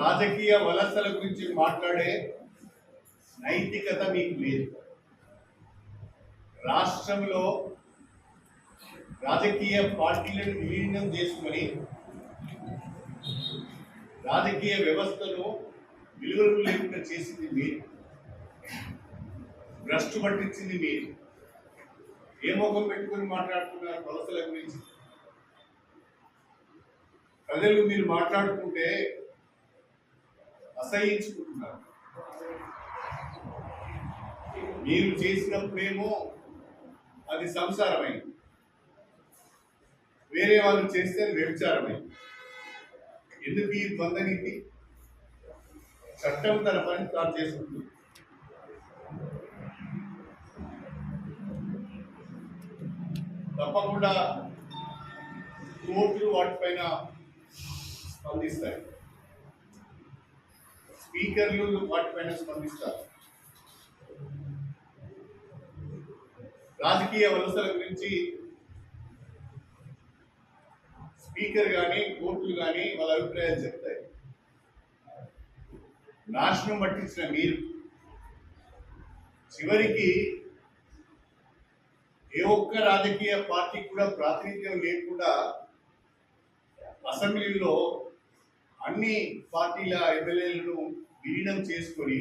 రాజకీయ వలసల గురించి మాట్లాడే నైతికత మీకు లేదు. రాష్ట్రంలో రాజకీయ పార్టీలను విలీనం చేసుకొని రాజకీయ వ్యవస్థను విలువలు లేకుండా చేసింది మీరు, భ్రష్టు పట్టించింది మీరు. ఏ ముఖం పెట్టుకుని మాట్లాడుతున్నారు వలసల గురించి? ప్రజలు మీరు మాట్లాడుకుంటే అసహించుకుంటున్నారు. మీరు చేసినప్పుడేమో అది సంసారమైంది, వేరే వాళ్ళు చేస్తే వ్యభిచారమైంది. ఎందుకు ఈ ద్వంద్వనీతి? చట్టం తన పని తాను చేసుకుంటుంది. తప్పకుండా కోర్టులు వాటిపైన స్పందిస్తాయి, స్పీకర్లు వాటిపైన స్పందిస్తారు. రాజకీయ వలసల గురించి స్పీకర్ కానీ కోర్టులు కానీ వాళ్ళ అభిప్రాయాలు చెప్తాయి. నాశనం పట్టించిన మీరు చివరికి ఏ ఒక్క రాజకీయ పార్టీ కూడా ప్రాతినిధ్యం లేకుండా అసెంబ్లీలో అన్ని పార్టీల ఎమ్మెల్యేలను విలీనం చేసుకొని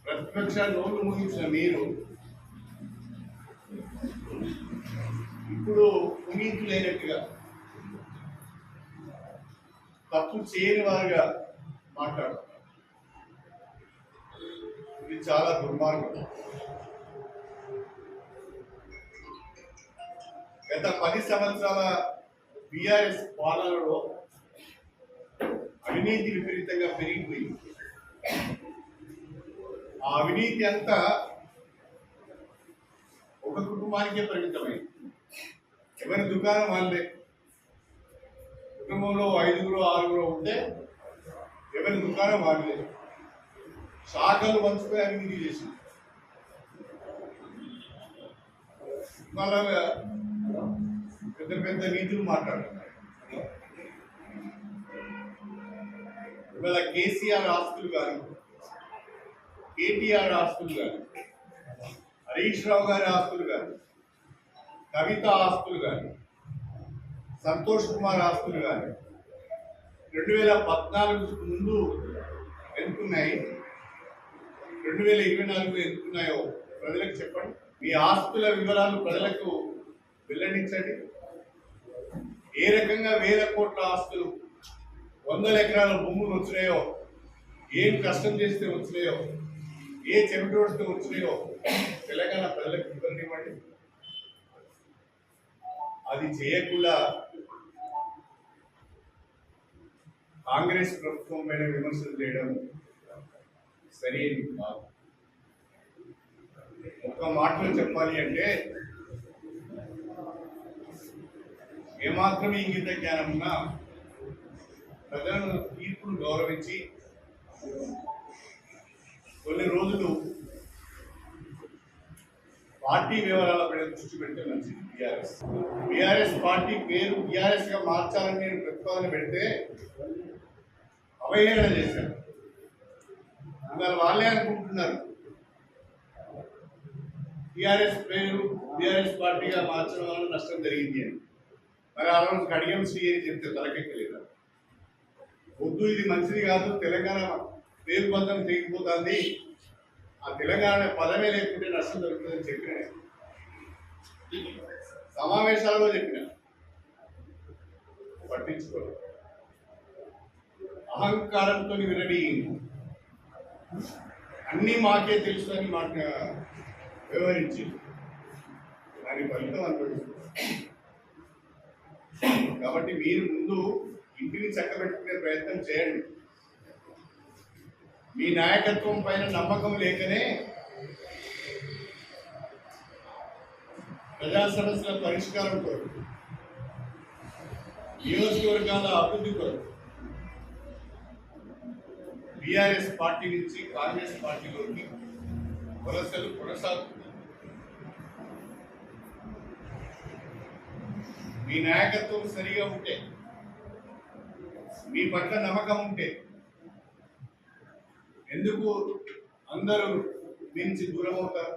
ప్రతిపక్ష నోళ్లు ముగించిన మీరు ఇప్పుడు పునీతులైనట్టుగా తప్పు చేయని వారుగా మాట్లాడుతున్నారు. ఇది చాలా దుర్మార్గం. గత 10 సంవత్సరాల బీఆర్ఎస్ పాలనలో అవినీతి విపరీతంగా పెరిగిపోయింది. ఆ అవినీతి అంతా ఒక కుటుంబానికే పరిమితమైంది. ఎవరి దుకాణం వాళ్ళే. కుటుంబంలో 5గురు 6గురు ఉంటే ఎవరి దుకాణం వాళ్ళే. శాఖలు పంచుకొని అవినీతి చేసింది. పెద్ద పెద్ద నీతులు మాట్లాడుతున్నారు. ఇవాళ కేసీఆర్ ఆస్తులు కానీ, కేటీఆర్ ఆస్తులు కానీ, హరీష్ రావు గారి ఆస్తులు కానీ, కవిత ఆస్తులు కానీ, సంతోష్ కుమార్ ఆస్తులు కానీ 2014 ముందు ఎంతున్నాయి, 2024 ఎంతున్నాయో ప్రజలకు చెప్పండి. మీ ఆస్తుల వివరాలు ప్రజలకు వెల్లడించండి. ఏ రకంగా 1000 కోట్ల ఆస్తులు, 100 ఎకరాల భూములు వచ్చినాయో, ఏం కష్టం చేస్తే వచ్చినాయో, ఏ చెమటోడితే వచ్చినాయో తెలంగాణ ప్రజలకు వివరణివ్వండి. అది చేయకుండా కాంగ్రెస్ ప్రభుత్వం పైన విమర్శలు చేయడం సరైనది కాదు. ఒక మాటలో చెప్పాలి అంటే, ఏమాత్రం ఇంగిత జ్ఞానం ఉన్నా ప్రజలను తీర్పును గౌరవించి కొన్ని రోజులు పార్టీ వివరాలపై దృష్టి పెడితే మంచిది. బీఆర్ఎస్ పార్టీ పేరు బీఆర్ఎస్ గా మార్చాలని నేను ప్రతిపాదన పెడితే అవహేళన చేశాను. ఇవాళ వాళ్ళే అనుకుంటున్నారు టీఆర్ఎస్ పేరు బీఆర్ఎస్ పార్టీగా మార్చడం వల్ల నష్టం జరిగింది అని. మరి ఆ రోజు కడియం శ్రీ అని చెప్తే తలకెక్కలేదా? వద్దు, ఇది మంచిది కాదు, తెలంగాణ పేరు బంధం తెగిపోతుంది, ఆ తెలంగాణ పదమే లేకుంటే నష్టం జరుగుతుందని చెప్పిన సమావేశాలలో చెప్పిన, పట్టించుకోలేదు. అహంకారంతో విరవీగింది. అన్నీ మాకే తెలుసు అని మాట వ్యవహరించి దాని ఫలితం అనుభవిస్తుంది. కాబట్టి మీరు ముందు ఇంటిని చక్కబెట్టుకునే ప్రయత్నం చేయండి. మీ నాయకత్వం పైన నమ్మకం లేకనే ప్రజా సమస్యల పరిష్కారం కొరకు, నియోజకవర్గాల అభివృద్ధి కొరకు బీఆర్ఎస్ పార్టీ నుంచి కాంగ్రెస్ పార్టీలోకి వలసలు కొనసాగుతుంది. మీ నాయకత్వం సరిగా ఉంటే మీ పట్ల నమ్మకం ఉంటే ఎందుకు అందరూ మీ నుంచి దూరం అవుతారు?